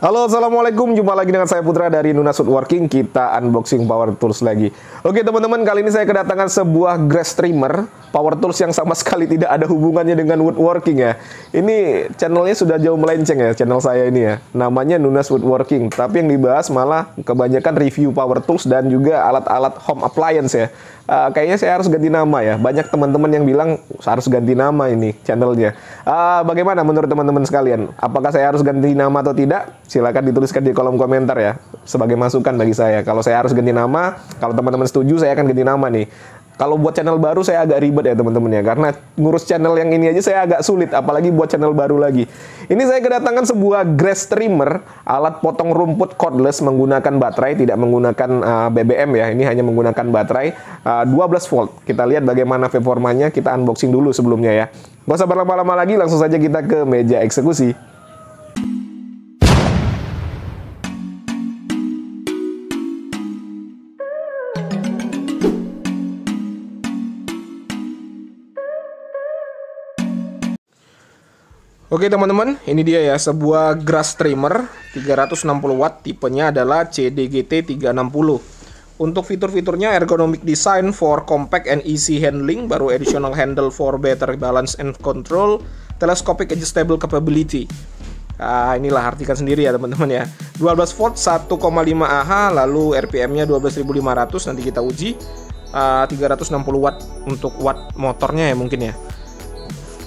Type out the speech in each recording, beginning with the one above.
Halo, assalamualaikum. Jumpa lagi dengan saya Putra dari Nunas Woodworking. Kita unboxing power tools lagi. Oke teman-teman, kali ini saya kedatangan sebuah grass trimmer power tools yang sama sekali tidak ada hubungannya dengan woodworking ya. Ini channelnya sudah jauh melenceng ya, channel saya ini ya. Namanya Nunas Woodworking. Tapi yang dibahas malah kebanyakan review power tools dan juga alat-alat home appliance ya. Kayaknya saya harus ganti nama ya. Banyak teman-teman yang bilang harus ganti nama ini channelnya. Bagaimana menurut teman-teman sekalian? Apakah saya harus ganti nama atau tidak? Silakan dituliskan di kolom komentar ya. Sebagai masukan bagi saya. Kalau saya harus ganti nama, kalau teman-teman setuju saya akan ganti nama nih. Kalau buat channel baru saya agak ribet ya teman-teman ya. Karena ngurus channel yang ini aja saya agak sulit. Apalagi buat channel baru lagi. Ini saya kedatangan sebuah grass trimmer. Alat potong rumput cordless menggunakan baterai. Tidak menggunakan BBM ya. Ini hanya menggunakan baterai 12 volt. Kita lihat bagaimana performanya. Kita unboxing dulu sebelumnya ya. Gak usah berlama-lama lagi. Langsung saja kita ke meja eksekusi. Oke teman-teman, ini dia ya sebuah grass trimmer 360 watt, tipenya adalah CDGT 360. Untuk fitur-fiturnya ergonomic design for compact and easy handling, baru additional handle for better balance and control, telescopic adjustable capability. Inilah artikan sendiri ya teman-teman ya. 12 volt 1,5 Ah, lalu RPM-nya 12.500, nanti kita uji. 360 watt untuk watt motornya ya mungkin ya.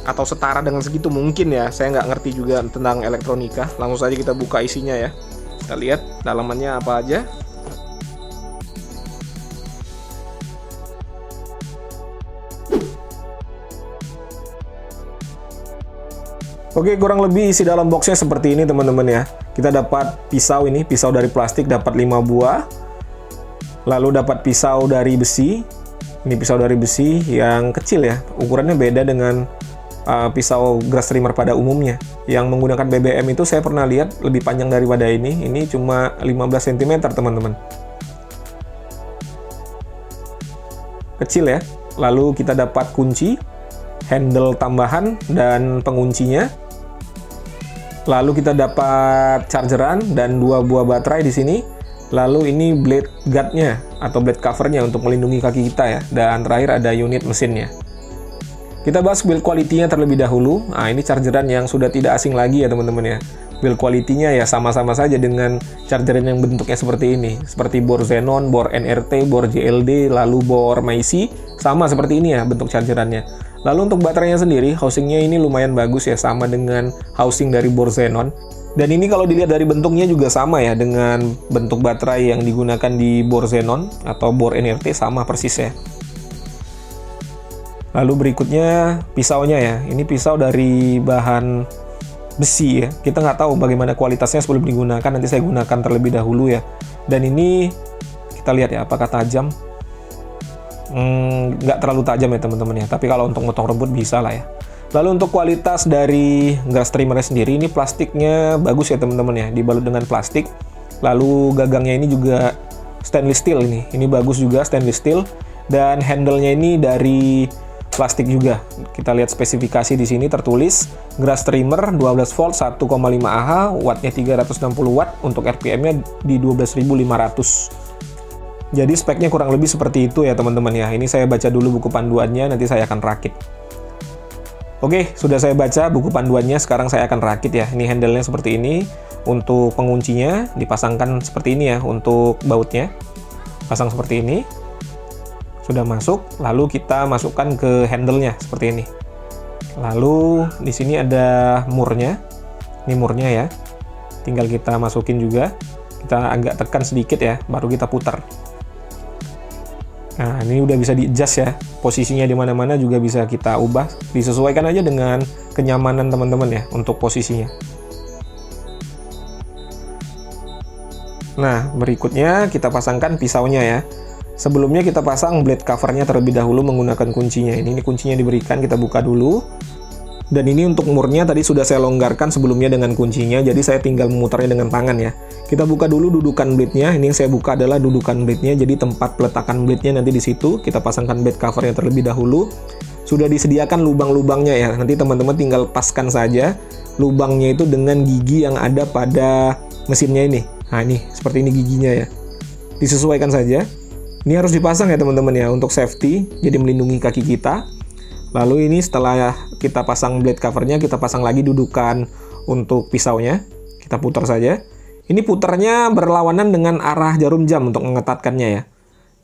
Atau setara dengan segitu mungkin ya, saya nggak ngerti juga tentang elektronika. Langsung saja kita buka isinya ya, kita lihat dalamannya apa aja. Oke, kurang lebih isi dalam boxnya seperti ini teman-teman ya. Kita dapat pisau, ini pisau dari plastik dapat 5 buah, lalu dapat pisau dari besi. Ini pisau dari besi yang kecil ya, ukurannya beda dengan pisau grass trimmer pada umumnya. Yang menggunakan BBM itu saya pernah lihat lebih panjang daripada ini. Ini cuma 15 cm teman-teman. Kecil ya. Lalu kita dapat kunci, handle tambahan dan penguncinya. Lalu kita dapat chargeran dan 2 buah baterai di sini. Lalu ini blade guardnya atau blade covernya untuk melindungi kaki kita ya. Dan terakhir ada unit mesinnya. Kita bahas build quality-nya terlebih dahulu. Nah, ini chargeran yang sudah tidak asing lagi ya teman-teman ya. Build quality-nya ya sama-sama saja dengan chargeran yang bentuknya seperti ini. Seperti bor Xenon, bor NRT, bor JLD, lalu bor Meisi. Sama seperti ini ya bentuk chargerannya. Lalu untuk baterainya sendiri, housingnya ini lumayan bagus ya. Sama dengan housing dari bor Xenon. Dan ini kalau dilihat dari bentuknya juga sama ya. Dengan bentuk baterai yang digunakan di bor Xenon atau bor NRT sama persis ya. Lalu berikutnya pisaunya ya. Ini pisau dari bahan besi ya. Kita nggak tahu bagaimana kualitasnya sebelum digunakan. Nanti saya gunakan terlebih dahulu ya. Dan ini kita lihat ya apakah tajam. Nggak terlalu tajam ya teman-teman ya. Tapi kalau untuk motong rumput bisa lah ya. Lalu untuk kualitas dari grass trimmernya sendiri, ini plastiknya bagus ya teman-teman ya. Dibalut dengan plastik. Lalu gagangnya ini juga stainless steel ini. Ini bagus juga stainless steel. Dan handle-nya ini dari plastik juga. Kita lihat spesifikasi di sini tertulis grass trimmer 12 volt 1,5 Ah, wattnya 360 watt, untuk RPM-nya di 12.500. Jadi speknya kurang lebih seperti itu ya teman-teman ya. Ini saya baca dulu buku panduannya, nanti saya akan rakit. Oke, sudah saya baca buku panduannya, sekarang saya akan rakit ya. Ini handle-nya seperti ini. Untuk penguncinya dipasangkan seperti ini ya, untuk bautnya. Pasang seperti ini. Sudah masuk, lalu kita masukkan ke handle-nya seperti ini. Lalu di sini ada murnya. Ini murnya ya. Tinggal kita masukin juga. Kita agak tekan sedikit ya, baru kita putar. Nah, ini udah bisa di-adjust ya. Posisinya di mana-mana juga bisa kita ubah. Disesuaikan aja dengan kenyamanan teman-teman ya untuk posisinya. Nah, berikutnya kita pasangkan pisaunya ya. Sebelumnya kita pasang blade covernya terlebih dahulu menggunakan kuncinya. Ini kuncinya diberikan, kita buka dulu. Dan ini untuk murnya tadi sudah saya longgarkan sebelumnya dengan kuncinya, jadi saya tinggal memutarnya dengan tangan ya. Kita buka dulu dudukan blade-nya. Ini yang saya buka adalah dudukan blade-nya, jadi tempat peletakan blade-nya nanti di situ. Kita pasangkan blade covernya terlebih dahulu. Sudah disediakan lubang-lubangnya ya. Nanti teman-teman tinggal paskan saja lubangnya itu dengan gigi yang ada pada mesinnya ini. Nah ini seperti ini giginya ya. Disesuaikan saja. Ini harus dipasang ya teman-teman ya untuk safety, jadi melindungi kaki kita. Lalu ini setelah kita pasang blade covernya, kita pasang lagi dudukan untuk pisaunya. Kita putar saja. Ini putarnya berlawanan dengan arah jarum jam untuk mengetatkannya ya.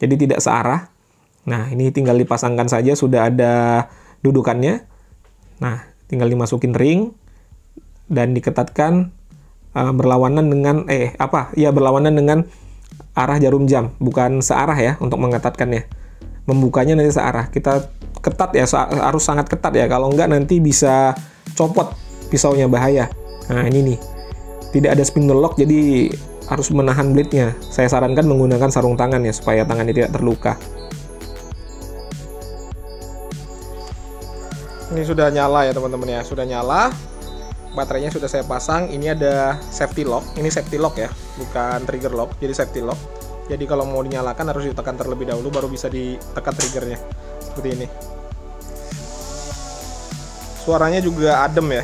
Jadi tidak searah. Nah ini tinggal dipasangkan saja, sudah ada dudukannya. Nah tinggal dimasukin ring dan diketatkan berlawanan dengan berlawanan dengan arah jarum jam, bukan searah ya untuk mengetatkannya. Membukanya nanti searah. Kita ketat ya, harus sangat ketat ya. Kalau enggak nanti bisa copot pisaunya, bahaya. Nah ini nih, tidak ada spindle lock, jadi harus menahan blade-nya. Saya sarankan menggunakan sarung tangan ya, supaya tangannya tidak terluka. Ini sudah nyala ya teman-teman ya, sudah nyala. Baterainya sudah saya pasang. Ini ada safety lock. Ini safety lock ya, bukan trigger lock. Jadi safety lock. Jadi kalau mau dinyalakan harus ditekan terlebih dahulu, baru bisa ditekan triggernya. Seperti ini. Suaranya juga adem ya.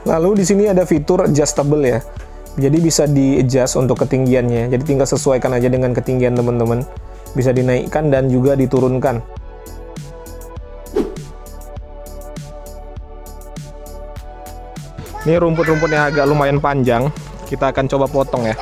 Lalu di sini ada fitur adjustable ya. Jadi bisa di-adjust untuk ketinggiannya. Jadi tinggal sesuaikan aja dengan ketinggian teman-teman. Bisa dinaikkan dan juga diturunkan. Ini rumput-rumputnya agak lumayan panjang, kita akan coba potong ya.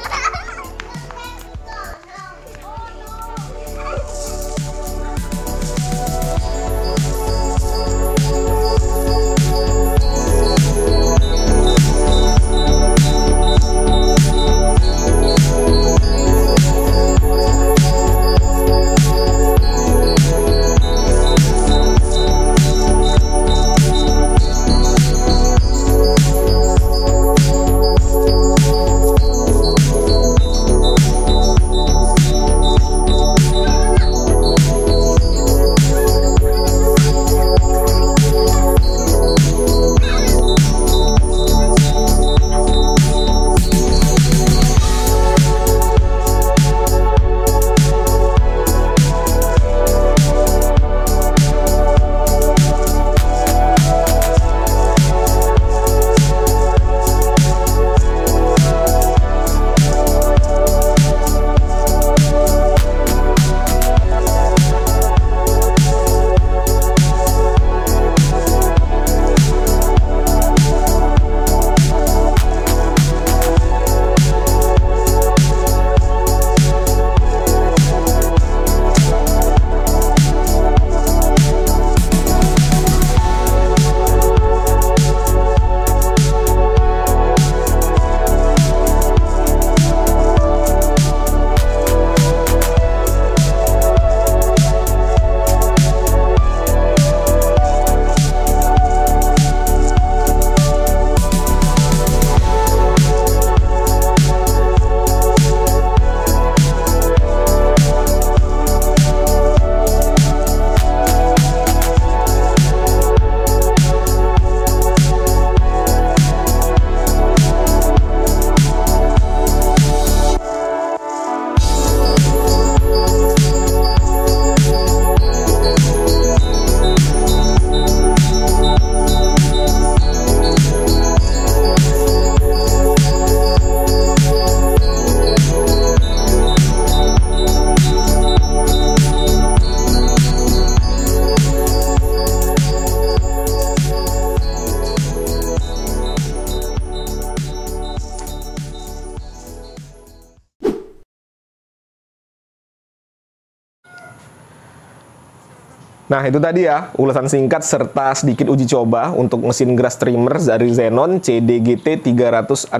Nah, itu tadi ya, ulasan singkat serta sedikit uji coba untuk mesin grass trimmer dari Zenon CDGT 360.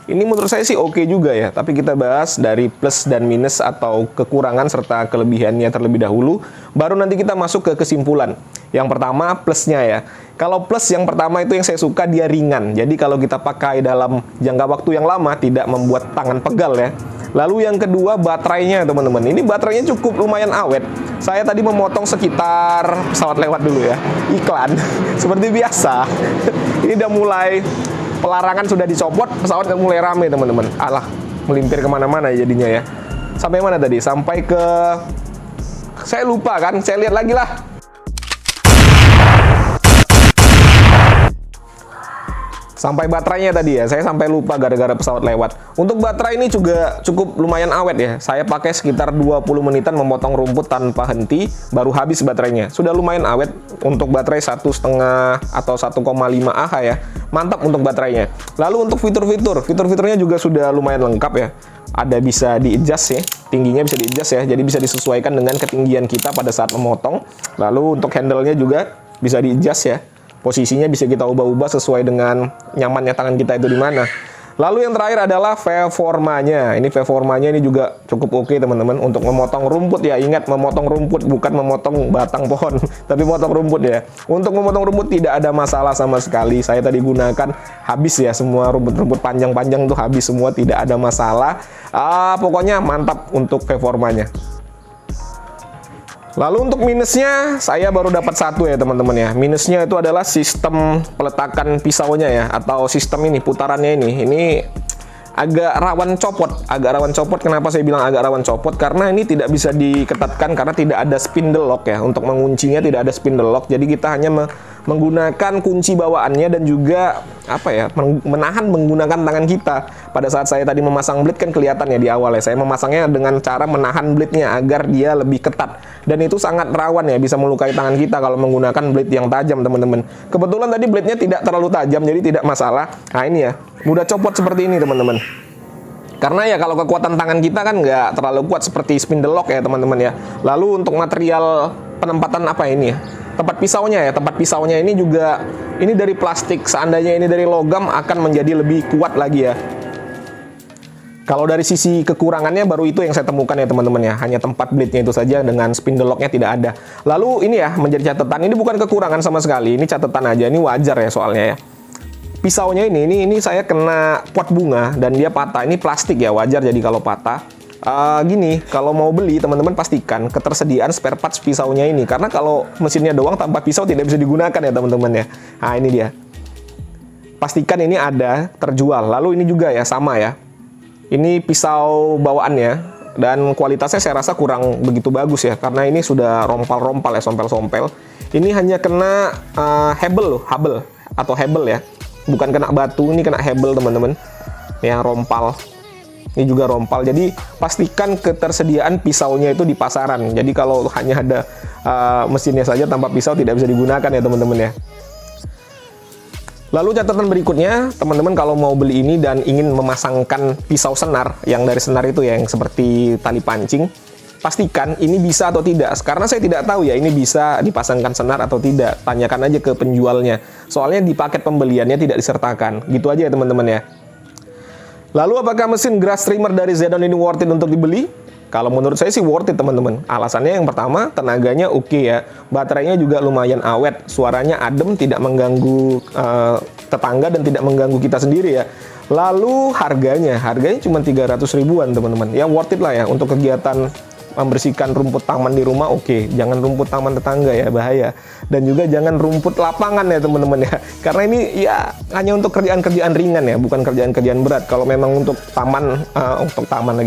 Ini menurut saya sih oke juga ya, tapi kita bahas dari plus dan minus atau kekurangan serta kelebihannya terlebih dahulu, baru nanti kita masuk ke kesimpulan. Yang pertama, plusnya ya. Kalau plus yang pertama itu yang saya suka, dia ringan. Jadi kalau kita pakai dalam jangka waktu yang lama, tidak membuat tangan pegal ya. Lalu yang kedua, baterainya teman-teman. Ini baterainya cukup lumayan awet. Saya tadi memotong sekitar, pesawat lewat dulu ya, iklan. Seperti biasa. Ini udah mulai, pelarangan sudah dicopot, pesawat udah mulai rame teman-teman. Alah, melimpir kemana-mana jadinya ya. Sampai mana tadi? Sampai ke... Saya lupa kan, saya lihat lagi lah. Sampai baterainya tadi ya, saya sampai lupa gara-gara pesawat lewat. Untuk baterai ini juga cukup lumayan awet ya. Saya pakai sekitar 20 menitan memotong rumput tanpa henti, baru habis baterainya. Sudah lumayan awet untuk baterai 1,5 atau 1,5 Ah ya. Mantap untuk baterainya. Lalu untuk fitur-fiturnya juga sudah lumayan lengkap ya. Ada bisa di-adjust ya, tingginya bisa di-adjust ya, jadi bisa disesuaikan dengan ketinggian kita pada saat memotong. Lalu untuk handle-nya juga bisa di-adjust ya. Posisinya bisa kita ubah-ubah sesuai dengan nyamannya tangan kita itu di mana. Lalu yang terakhir adalah performanya. Ini performanya ini juga cukup oke teman-teman untuk memotong rumput ya. Ingat, memotong rumput bukan memotong batang pohon, tapi memotong rumput ya. Untuk memotong rumput tidak ada masalah sama sekali. Saya tadi gunakan habis ya, semua rumput-rumput panjang-panjang tuh habis semua, tidak ada masalah. Pokoknya mantap untuk performanya. Lalu untuk minusnya, saya baru dapat satu ya teman-teman ya. Minusnya itu adalah sistem peletakan pisaunya ya, atau sistem ini, putarannya ini. Ini agak rawan copot. Kenapa saya bilang agak rawan copot? Karena ini tidak bisa diketatkan karena tidak ada spindle lock ya. Untuk menguncinya tidak ada spindle lock. Jadi kita hanya menggunakan kunci bawaannya dan juga menahan menggunakan tangan kita. Pada saat saya tadi memasang blade kan kelihatan ya di awal ya. Saya memasangnya dengan cara menahan blade-nya agar dia lebih ketat. Dan itu sangat rawan ya, bisa melukai tangan kita kalau menggunakan blade yang tajam teman-teman. Kebetulan tadi blade-nya tidak terlalu tajam jadi tidak masalah. Nah ini ya, mudah copot seperti ini teman-teman. Karena ya kalau kekuatan tangan kita kan nggak terlalu kuat seperti spindle lock ya teman-teman ya. Lalu untuk material penempatan tempat pisaunya ini juga ini dari plastik. Seandainya ini dari logam akan menjadi lebih kuat lagi ya. Kalau dari sisi kekurangannya baru itu yang saya temukan ya teman-teman ya. Hanya tempat blade-nya itu saja, dengan spindle lock-nya tidak ada. Lalu ini ya menjadi catatan, ini bukan kekurangan sama sekali. Ini catatan aja, ini wajar ya soalnya ya. Pisaunya ini saya kena pot bunga dan dia patah. Ini plastik ya, wajar jadi kalau patah. Gini, kalau mau beli teman-teman pastikan ketersediaan spare parts pisaunya ini. Karena kalau mesinnya doang tanpa pisau tidak bisa digunakan ya teman-teman ya. Nah ini dia. Pastikan ini ada terjual. Lalu ini juga ya sama ya. Ini pisau bawaannya dan kualitasnya saya rasa kurang begitu bagus ya. Karena ini sudah rompal-rompal ya, sompel-sompel. Ini hanya kena hebel atau hebel ya. Bukan kena batu, ini kena hebel teman-teman. Ya, rompal. Ini juga rompal. Jadi pastikan ketersediaan pisaunya itu di pasaran. Jadi kalau hanya ada mesinnya saja tanpa pisau tidak bisa digunakan ya teman-teman ya. Lalu catatan berikutnya, teman-teman kalau mau beli ini dan ingin memasangkan pisau senar, yang dari senar itu ya, yang seperti tali pancing, pastikan ini bisa atau tidak. Karena saya tidak tahu ya ini bisa dipasangkan senar atau tidak. Tanyakan aja ke penjualnya. Soalnya di paket pembeliannya tidak disertakan. Gitu aja ya teman-teman ya. Lalu apakah mesin grass trimmer dari Zenon ini worth it untuk dibeli? Kalau menurut saya sih worth it teman-teman. Alasannya yang pertama, tenaganya oke ya. Baterainya juga lumayan awet. Suaranya adem, tidak mengganggu tetangga dan tidak mengganggu kita sendiri ya. Lalu harganya cuma 300 ribuan teman-teman. Ya worth it lah ya untuk kegiatan membersihkan rumput taman di rumah. Oke, jangan rumput taman tetangga ya, bahaya. Dan juga jangan rumput lapangan ya teman-teman ya. Karena ini ya hanya untuk kerjaan-kerjaan ringan ya, bukan kerjaan-kerjaan berat. Kalau memang untuk taman,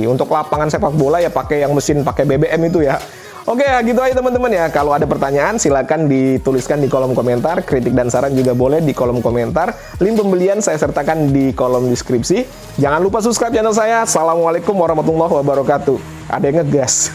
untuk lapangan sepak bola ya pakai yang mesin pakai BBM itu ya. Oke, gitu aja teman-teman ya. Kalau ada pertanyaan silakan dituliskan di kolom komentar. Kritik dan saran juga boleh di kolom komentar. Link pembelian saya sertakan di kolom deskripsi. Jangan lupa subscribe channel saya. Assalamualaikum warahmatullahi wabarakatuh. Ada yang ngegas.